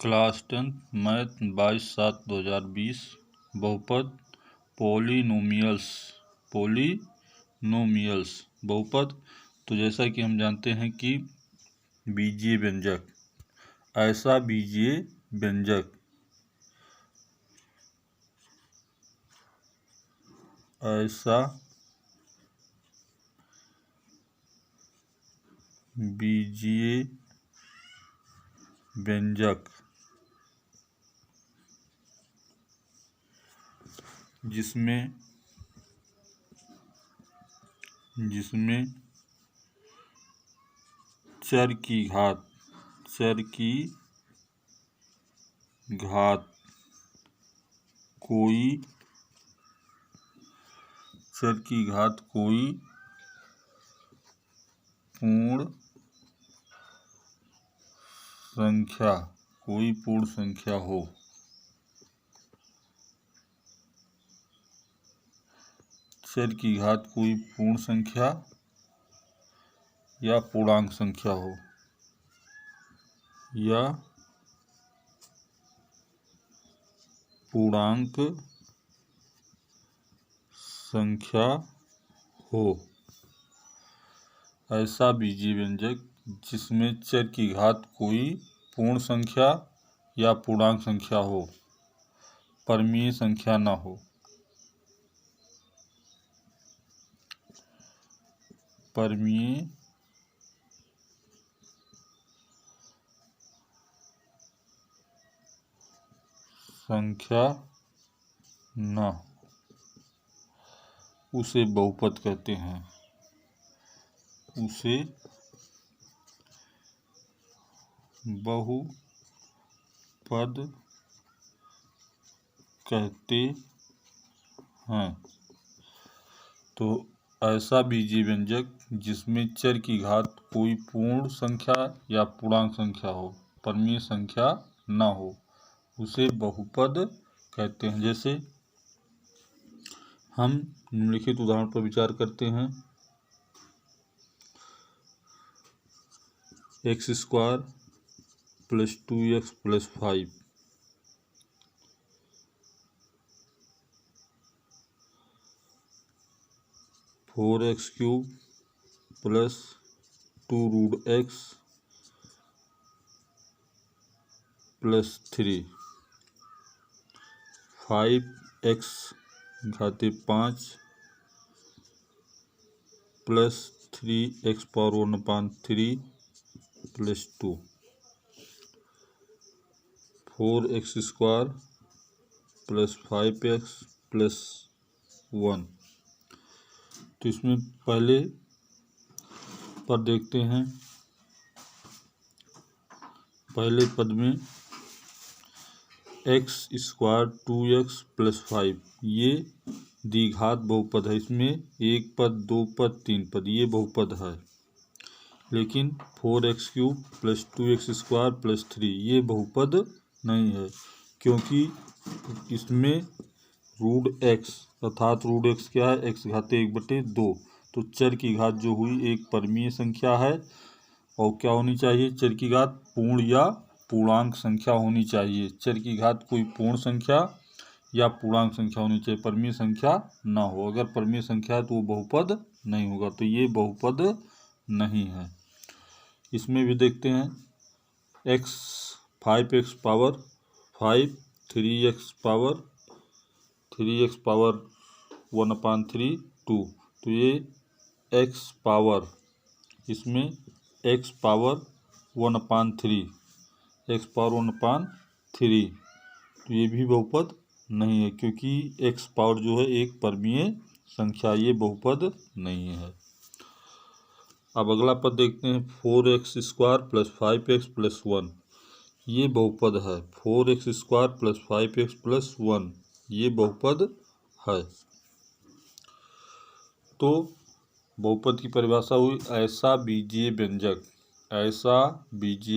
Class 10 math 22/7/2020 बहुपद polynomials बहुपद। तो जैसा कि हम जानते हैं कि बीजीय व्यंजक, ऐसा बीजीय व्यंजक जिसमें चर की घात कोई पूर्ण संख्या हो। चर की घात कोई पूर्ण संख्या या पूर्णांक संख्या हो, ऐसा बीजीय व्यंजक जिसमें चर की घात कोई पूर्ण संख्या या पूर्णांक संख्या हो, परमीय संख्या न हो। उसे बहुपद कहते हैं। तो ऐसा बीजीय व्यंजक जिसमें चर की घात कोई पूर्ण संख्या या पूर्णांक संख्या हो, परमीय संख्या न हो, उसे बहुपद कहते हैं। जैसे हम निम्नलिखित उदाहरण पर विचार करते हैं। x² + 2x + 5 4x³ + 2√x + 3 5x⁵ + 3x⁴ + 2 4x² + 5x + 1। तो इसमें पहले पर देखते हैं। पहले पद में x² 2x + 5 ये द्विघात बहुपद है। इसमें एक पद, दो पद, तीन पद, ये बहुपद है। लेकिन 4x³ + 2x² + 3 ये बहुपद नहीं है, क्योंकि इसमें √x अर्थात √x क्या है? x⁵1/2। तो चर की घात जो हुई एक परमीय संख्या है, और क्या होनी चाहिए? चर की घात पूर्ण या पूर्णांक संख्या होनी चाहिए। चर की घात कोई पूर्ण संख्या या पूर्णांक संख्या होनी चाहिए, परमीय संख्या ना हो। अगर परमीय संख्या है तो वो बहुपद नहीं होगा, तो ये बहुपद नहीं है। इसमें भी देखते हैं। 5x⁵ 5 3x⁴ 2। तो ये x⁴, इसमें x⁴ 1/3, तो ये भी बहुपद नहीं है, क्योंकि x⁴ जो है एक परमीय संख्या, ये बहुपद नहीं है। अब अगला पद देखते हैं। 4x² + 5x + 1 ये बहुपद है। 4x² + 5x + 1 ये बहुपद है। तो बहुपद की परिभाषा हुई ऐसा बीजीय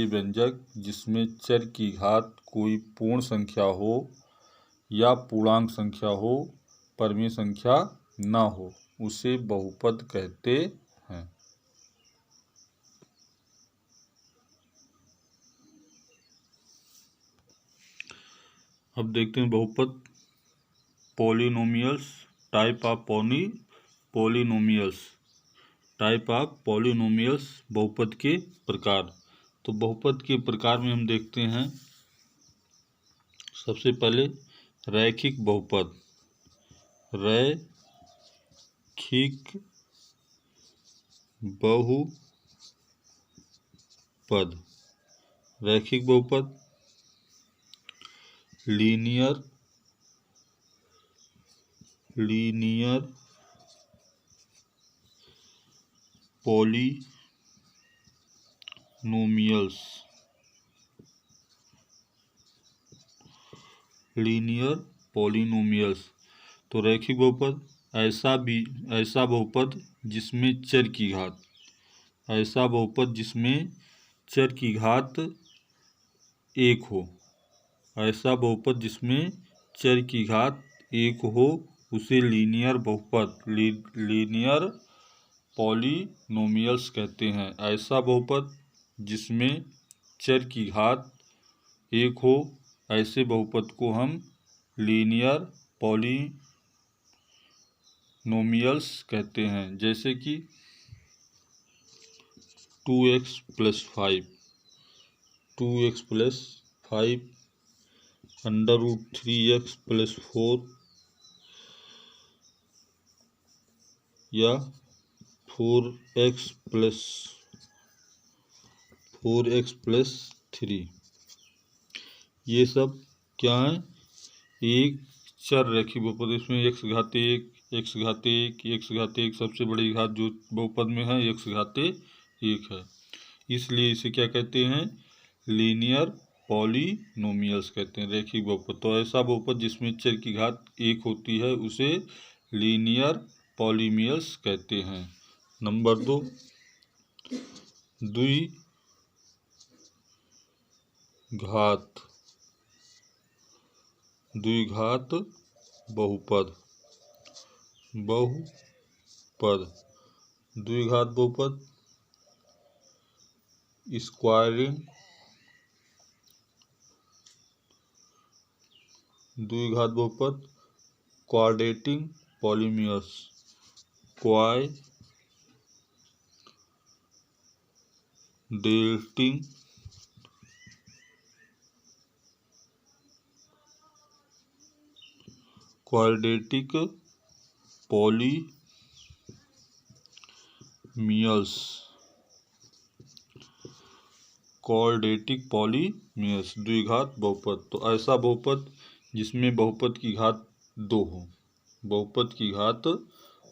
व्यंजक जिसमें चर की घात कोई पूर्ण संख्या हो या पूर्णांक संख्या हो, परमीय संख्या ना हो, उसे बहुपद कहते हैं। अब देखते हैं बहुपद polynomials, type of polynomials, type of polynomials, बहुपद के प्रकार। तो बहुपद के प्रकार में हम देखते हैं सबसे पहले रैखिक बहुपद, रैखिक बहुपद, रैखिक बहुपद, लीनियर पॉलिनोमियल्स, लीनियर पॉलिनोमियल्स। तो रैखिक बहुपद ऐसा बहुपद जिसमें चर की घात, ऐसा बहुपद जिसमें चर की घात एक हो, ऐसा बहुपद जिसमें चर की घात एक हो उसे लीनियर बहुपद, लीनियर पॉलिनोमियल्स कहते हैं। ऐसा बहुपद जिसमें चर की घात एक हो, ऐसे बहुपद को हम लीनियर पॉलिनोमियल्स कहते हैं। जैसे कि 2x + 5, 2x + 5 √3x + 4 या 4x + 3, ये सब क्या है? एक चर रैखिक बहुपद, इसमें x घाते एक सबसे बड़ी घात जो बहुपद में है x घाते एक है, इसलिए इसे क्या कहते हैं? लीनियर पॉलिनोमियल्स कहते हैं, रैखिक बहुपद। तो ऐसा बहुपद जिसमें चर की घात एक होती है उसे लीनियर पॉलिनोमियल्स कहते हैं। नंबर 2, द्विघात बहुपद, द्विघात बहुपद, स्क्वायरिंग, द्विघात बहुपद, क्वाड्रेटिक पॉलिनोमियल्स, क्वाड्रेटिक पॉलिनोमियल्स, द्विघात बहुपद। तो ऐसा बहुपद जिसमें बहुपद की घात 2 हो, बहुपद की घात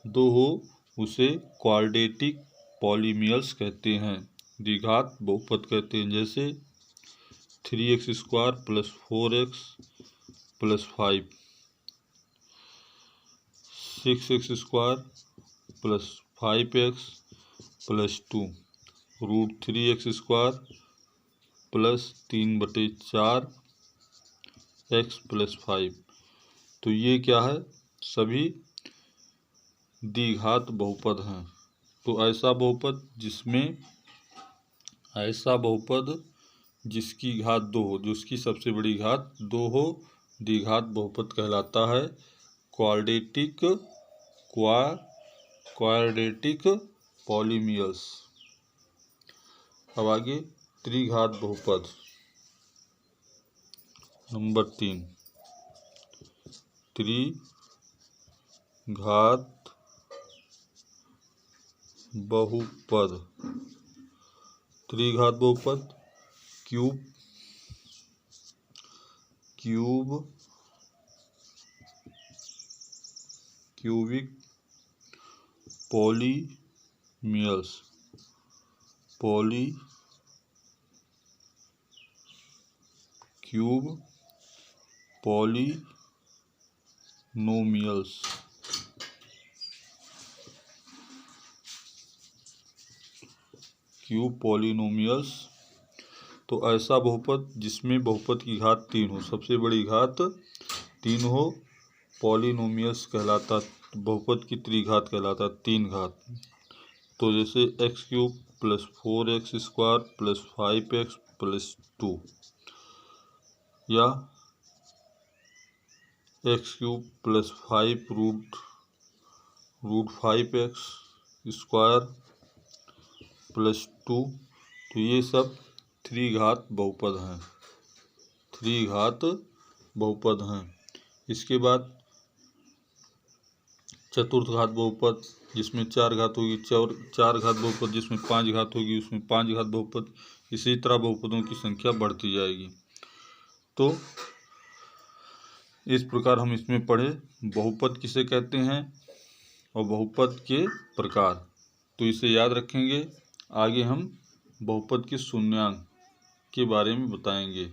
2 हो उसे क्वाड्रेटिक पॉलिनोमियल्स कहते हैं, द्विघात बहुपद कहते हैं। जैसे 3x² + 4x + 5, 6x² + 5x + 2 √3x² + 3/4x + 5। तो ये क्या है? सभी द्विघात बहुपद हैं। तो ऐसा बहुपद जिसकी घात 2 हो, जिसकी सबसे बड़ी घात 2 हो, द्विघात बहुपद कहलाता है, क्वाड्रेटिक पॉलिनोमियल्स। अब आगे त्रिघात बहुपद। नंबर 3, त्रिघात बहुपद, त्रिघात बहुपद, क्यूबिक पॉलिनोमियल्स, क्यूब पॉलिनोमियल्स। तो ऐसा बहुपद जिसमें बहुपद की घात 3 हो, सबसे बड़ी घात 3 हो, पॉलिनोमियल्स कहलाता, बहुपद की त्रिघात कहलाता, 3 घात। तो जैसे x³ + 4x² + 5x + 2 या X cube plus 5 root 5x square plus 2। तो ये सब त्रिघात बहुपद हैं, त्रिघात बहुपद हैं। इसके बाद चतुर्थ घात बहुपद जिसमें 4 घात होगी, चार घात बहुपद जिसमें 5 घात होगी, उसमें 5 घात बहुपद। इसी तरह बहुपदों की संख्या बढ़ती जाएगी। तो इस प्रकार हम इसमें पढ़े बहुपद किसे कहते हैं और बहुपद के प्रकार। तो इसे याद रखेंगे। आगे हम बहुपद के शून्यांक के बारे में बताएंगे।